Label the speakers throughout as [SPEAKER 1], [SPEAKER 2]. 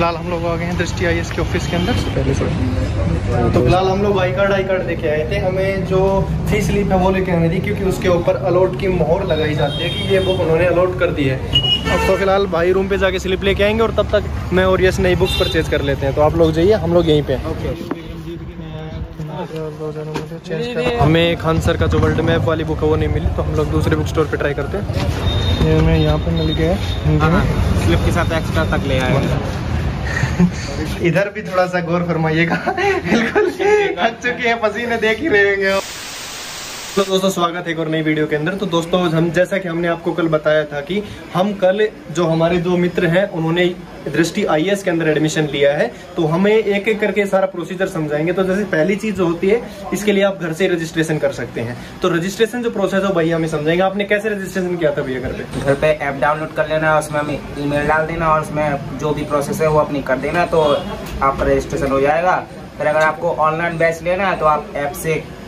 [SPEAKER 1] फिलहाल हम लोग आ गए हैं दृष्टि IAS के ऑफिस के अंदर पहले से। तो फिलहाल हम लोग आई कार्ड लेके आए थे। हमें जो फी स्लिप है वो लेके आनी थी, क्योंकि उसके ऊपर अलॉट की मोहर लगाई जाती है कि ये बुक उन्होंने अलॉट कर दी है। अब तो फिलहाल भाई रूम पे जाके स्लिप लेके आएंगे और तब तक मैं और यश नई बुक्स परचेज कर लेते हैं। तो आप लोग जाइए, हम लोग यहीं पे। हमें खान सर का जो वर्ल्ड मैप वाली बुक है वो नहीं मिली, तो हम लोग दूसरे बुक स्टोर पे ट्राई करते हैं। ये हमें यहाँ पे मिल गया हिंदी में,
[SPEAKER 2] स्लिप के साथ एक्स्ट्रा तक ले आए।
[SPEAKER 1] इधर भी थोड़ा सा गौर फरमाइएगा। बिल्कुल थक चुके हैं, पसीने देख ही रहे होंगे। तो दोस्तों स्वागत है एक और नई वीडियो के अंदर। तो दोस्तों हम जैसा कि हमने आपको कल बताया था कि हम कल जो हमारे दो मित्र हैं उन्होंने दृष्टि IAS के अंदर एडमिशन लिया है, तो हमें एक एक करके सारा प्रोसीजर समझाएंगे। तो जैसे पहली चीज जो होती है, इसके लिए आप घर से रजिस्ट्रेशन कर सकते हैं। तो रजिस्ट्रेशन जो प्रोसेस है भैया हमें समझाएंगे। आपने कैसे रजिस्ट्रेशन किया था भैया घर पे?
[SPEAKER 2] घर पे ऐप डाउनलोड कर लेना, उसमें हमें ईमेल डाल देना और उसमें जो भी प्रोसेस है वो अपनी कर देना, तो आपका रजिस्ट्रेशन हो जाएगा। फिर अगर आपको ऑनलाइन बैच लेना है तो आप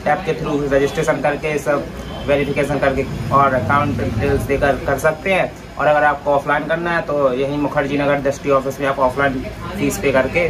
[SPEAKER 2] ऐप के थ्रू रजिस्ट्रेशन करके सब वेरिफिकेशन करके और अकाउंट डिटेल्स देकर कर सकते हैं। और अगर आपको ऑफलाइन करना है तो यही मुखर्जी नगर दृष्टि ऑफिस में आप ऑफलाइन फीस पे करके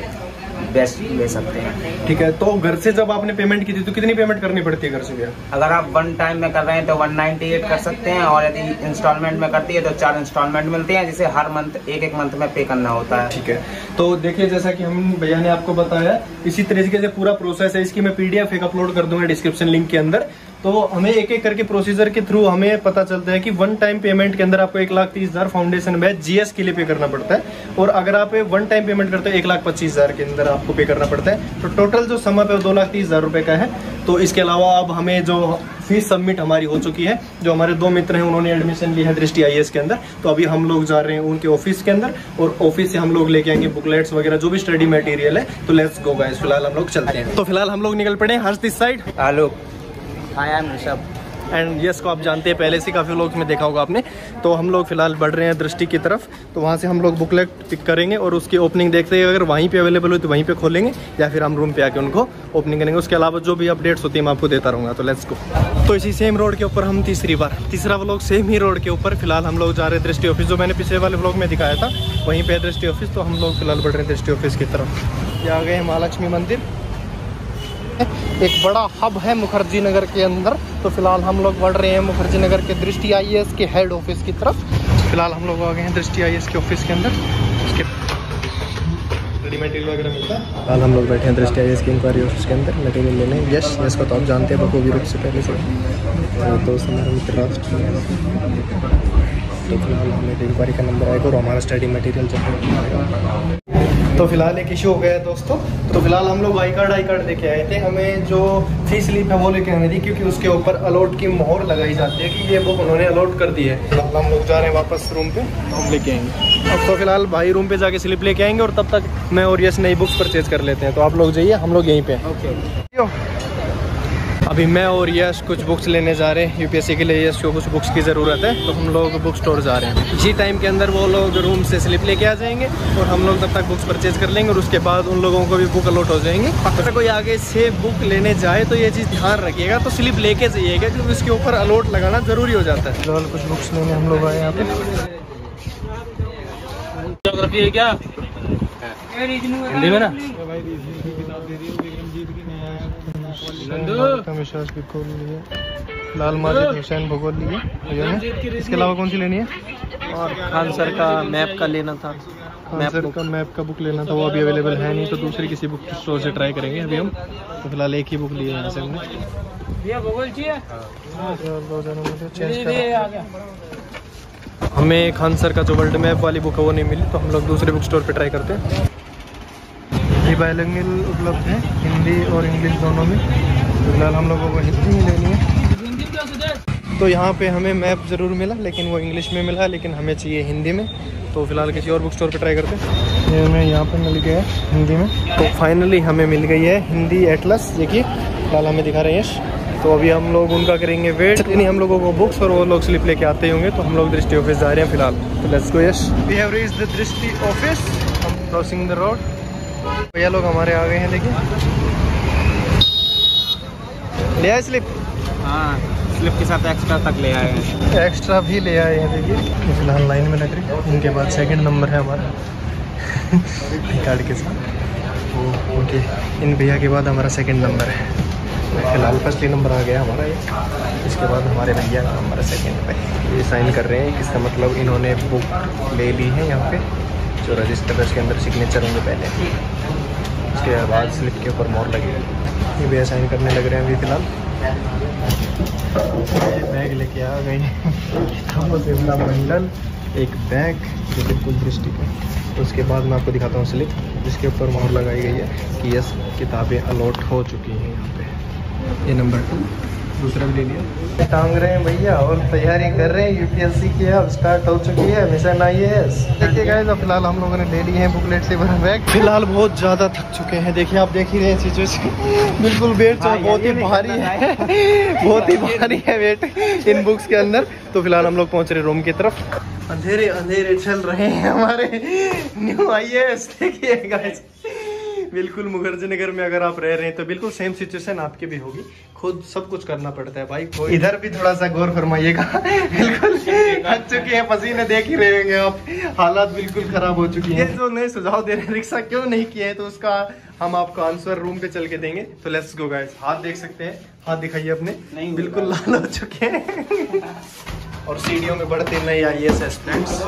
[SPEAKER 2] बेस्ट ले सकते हैं।
[SPEAKER 1] ठीक है। तो घर से जब आपने पेमेंट की थी तो कितनी पेमेंट करनी पड़ती है घर से भैया?
[SPEAKER 2] अगर आप वन टाइम में कर रहे हैं तो 198 कर सकते हैं, और यदि इंस्टॉलमेंट में करती है तो 4 इंस्टॉलमेंट मिलते हैं, जिसे हर मंथ एक मंथ में पे करना होता है।
[SPEAKER 1] ठीक है। तो देखिए जैसा कि हम भैया ने आपको बताया, इसी तरीके से पूरा प्रोसेस है। इसकी मैं PDF एक अपलोड कर दूंगा डिस्क्रिप्शन लिंक के अंदर। तो हमें एक एक करके प्रोसीजर के थ्रू हमें पता चलता है कि वन टाइम पेमेंट के अंदर आपको 1,30,000 फाउंडेशन बैच GS के लिए पे करना पड़ता है, और अगर आप वन टाइम पेमेंट करते हो 1,25,000 के अंदर आपको पे करना पड़ता है। तो टोटल जो सम है 2,30,000 रुपए का है। तो इसके अलावा अब हमें जो फीस सबमिट हमारी हो चुकी है, जो हमारे दो मित्र हैं उन्होंने एडमिशन लिया है दृष्टि IAS के अंदर। तो अभी हम लोग जा रहे हैं उनके ऑफिस के अंदर, और ऑफिस से हम लोग लेके आएंगे बुकलेट्स वगैरह जो भी स्टडी मटेरियल है। तो लेट्स गो गाइस, फिलहाल हम लोग चलते हैं। तो फिलहाल हम लोग निकल पड़े हैं Harsh this side.
[SPEAKER 2] Alok, I am Rishabh
[SPEAKER 1] and Yash को आप जानते हैं पहले से, काफ़ी लोग में देखा होगा आपने। तो हम लोग फिलहाल बढ़ रहे हैं दृष्टि की तरफ। तो वहाँ से हम लोग बुकलेट पिक करेंगे और उसकी ओपनिंग देखते हैं, अगर वहीं पे अवेलेबल हो तो वहीं पे खोलेंगे, या फिर हम रूम पे आके उनको ओपनिंग करेंगे। उसके अलावा जो भी अपडेट्स होती है मैं आपको देता रहूँगा। तो लेट्स गो। तो इसी सेम रोड के ऊपर हम तीसरा व्लॉग सेम ही रोड के ऊपर। फिलहाल हम लोग जा रहे हैं दृष्टि ऑफिस, जो मैंने पिछले वाले व्लॉग में दिखाया था वहीं पे दृष्टि ऑफिस। तो हम लोग फिलहाल बढ़ रहे हैं दृष्टि ऑफिस की तरफ। ये आ गए हैं महालक्ष्मी मंदिर, एक बड़ा हब है मुखर्जी नगर के अंदर। तो फिलहाल हम लोग बढ़ रहे हैं मुखर्जी नगर के दृष्टि IAS के हेड ऑफिस की तरफ। फिलहाल हम लोग आ गए हैं दृष्टि IAS के ऑफिस के अंदर। उसके मटेरियल वगैरह मिलता है। फिलहाल हम लोग बैठे हैं दृष्टि IAS की इंक्वायरी ऑफिस के अंदर मटेरियल लेने। यश को तो आप जानते हैं बखूबी रूप से पहले से। तो हमारा मित्र राष्ट्र, तो फिलहाल हमें इंक्वायरी का नंबर आएगा और हमारा स्टडी मटेरियल जब। तो फिलहाल एक इशू हो गया है दोस्तों। तो फिलहाल हम लोग आई कार्ड लेके आए थे। हमें जो फी स्लिप है वो लेके आनी थी, क्योंकि उसके ऊपर अलॉट की मोहर लगाई जाती है कि ये बुक उन्होंने अलॉट कर दी है। फिलहाल हम लोग जा रहे हैं वापस रूम पे, हम लेके आएंगे। अब तो फिलहाल भाई रूम पे जाके स्लिप लेके आएंगे और तब तक मैं और यश नई बुक्स परचेज कर लेते हैं। तो आप लोग जाइए, हम लोग यहीं पे। अभी मैं और यश कुछ बुक्स लेने जा रहे हैं UPSC के लिए। यश को कुछ बुक्स की ज़रूरत है, तो हम लोग बुक स्टोर जा रहे हैं। जी टाइम के अंदर वो लोग रूम से स्लिप लेके आ जाएंगे और हम लोग तब तक बुक्स परचेज कर लेंगे, और उसके बाद उन लोगों को भी बुक अलॉट हो जाएंगे। अगर कोई आगे से बुक लेने जाए तो ये चीज़ ध्यान रखिएगा, तो स्लिप लेके जाइएगा, क्योंकि उसके ऊपर अलॉट लगाना ज़रूरी हो जाता है। फिलहाल कुछ बुक्स लेने हम लोग आए यहाँ पे।
[SPEAKER 3] ज्योग्राफी है क्या हिंदी में ना?
[SPEAKER 1] लाल माजिद हुसैन भूगोल लिए। इसके अलावा कौन सी लेनी है?
[SPEAKER 3] और खान सर का मैप का लेना था।
[SPEAKER 1] मैप का बुक लेना था, वो अभी अवेलेबल है नहीं, तो दूसरी किसी बुक स्टोर से ट्राई करेंगे अभी हम। तो फिलहाल एक ही बुक लिए यहाँ से हमने। हमें खान सर का जो वर्ल्ड मैप वाली बुक है वो नहीं मिली, तो हम लोग दूसरे बुक स्टोर पे ट्राई करते हैं। ये बायलिंगुअल उपलब्ध है, हिंदी और इंग्लिश दोनों में। फिलहाल हम लोगों को हिंदी ही लेनी है। तो यहाँ पे हमें मैप ज़रूर मिला, लेकिन वो इंग्लिश में मिला, लेकिन हमें चाहिए हिंदी में। तो फिलहाल किसी और बुक स्टोर पे ट्राई करते हैं। ये हमें यहाँ पे मिल गया है हिंदी में। तो फाइनली हमें मिल गई है हिंदी एटलस, देखिए फिलहाल हमें दिखा रहे हैं यश। तो अभी हम लोग उनका करेंगे वेट, यानी हम लोगों को बुक्स और वो लोग स्लिप लेके आते होंगे। तो हम लोग दृष्टि ऑफिस जा रहे हैं फिलहाल। तो let's go Yash. We have reached the Drishti office, हम क्रॉसिंग द रोड। भैया लोग हमारे आ गए हैं, देखिए ले आए स्लिप।
[SPEAKER 2] हाँ, स्लिप के साथ एक्स्ट्रा तक ले आए हैं।
[SPEAKER 1] एक्स्ट्रा भी ले आए हैं, देखिए। फिलहाल लाइन में लग रही है, इनके बाद सेकंड नंबर है हमारा। कार्ड के साथ। ओके, इन भैया के बाद हमारा सेकंड नंबर है। फिलहाल फर्स्ट नंबर आ गया हमारा ये। इसके बाद हमारे भैया का नंबर है सेकंड पे। ये साइन कर रहे हैं, इसका मतलब इन्होंने बुक ले ली है। यहाँ पे जो रजिस्टर है उसके अंदर सिग्नेचर होंगे पहले, उसके बाद स्लिप के ऊपर मोहर लगेगी। ये भैया साइन करने लग रहे हैं अभी फिलहाल। बैग लेके आ गए मंडल, एक बैग जो बिल्कुल दृष्टि का। उसके बाद मैं आपको दिखाता हूँ स्लिप जिसके ऊपर मोहर लगाई गई है कि यस किताबें अलॉट हो चुकी हैं। यहाँ पे ये नंबर 2, दूसरा भी ले लिया। टांग रहे हैं भैया और तैयारी कर रहे हैं यूपीएससी की। अब स्टार्ट हो चुकी है मिशन IAS। देखिए गाइस, अब फिलहाल हम लोगों ने ले लिए हैं बुकलेट से भरा बैग। फिलहाल बहुत ज़्यादा थक चुके हैं। देखिए आप देख ही रहे हैं सिचुएशन, बिल्कुल वेट बहुत ही भारी है, बहुत ही भारी है वेट इन बुक्स के अंदर। तो फिलहाल हम लोग पहुँच रहे रूम की तरफ। अंधेरे अंधेरे चल रहे हैं हमारे न्यू IAS। देखिए गाइस, बिल्कुल मुखर्जी नगर में अगर आप रह रहे हैं तो बिल्कुल सेम सिचुएशन आपकी भी होगी। खुद सब कुछ करना पड़ता है भाई। इधर भी थोड़ा सा गौर फरमाइएगा। बिल्कुल थक चुके हैं, पसीने देख ही रहे होंगे आप, हालात बिल्कुल खराब हो चुकी है। जो नए सुझाव दे रहे हैं रिक्शा क्यों नहीं किए हैं, तो उसका हम आपको आंसर रूम पे चल के देंगे। तो लेट्स गो गाइस। हाथ देख सकते हैं, हाथ दिखाइए अपने, बिल्कुल लाल हो चुके हैं। और सीढ़ियों में बढ़ते नए IAS एस्पिरेंट्स।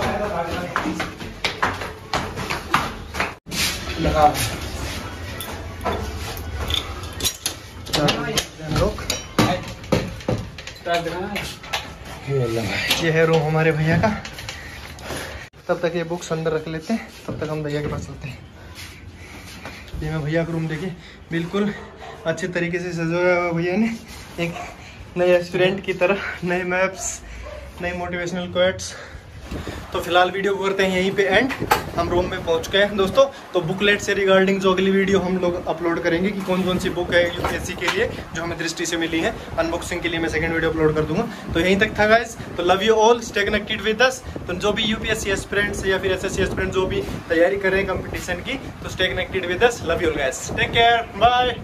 [SPEAKER 1] ये है रूम हमारे भैया का। तब तक ये बुक्स अंदर रख लेते हैं, तब तक हम भैया के पास चलते हैं। ये मैं भैया का रूम देखिए, बिल्कुल अच्छे तरीके से सजाया हुआ भैया ने, एक नए एस्पिरेंट की तरह। नए मैप्स, नए मोटिवेशनल कोट्स। तो फिलहाल वीडियो को करते हैं यहीं पे एंड। हम रूम में पहुंच गए हैं दोस्तों। तो बुकलेट से रिगार्डिंग जो अगली वीडियो हम लोग अपलोड करेंगे कि कौन कौन सी बुक है यूपीएससी के लिए जो हमें दृष्टि से मिली है, अनबॉक्सिंग के लिए मैं सेकंड वीडियो अपलोड कर दूंगा। तो यहीं तक था गाइस। तो love you all, stay connected with अस। तो जो भी यूपीएससी एस्पिरेंट्स या फिर एसएससी एस्पिरेंट्स जो भी तैयारी कर रहे हैं कंपटीशन की, तो stay connected with us. Love you all guys, take care, bye.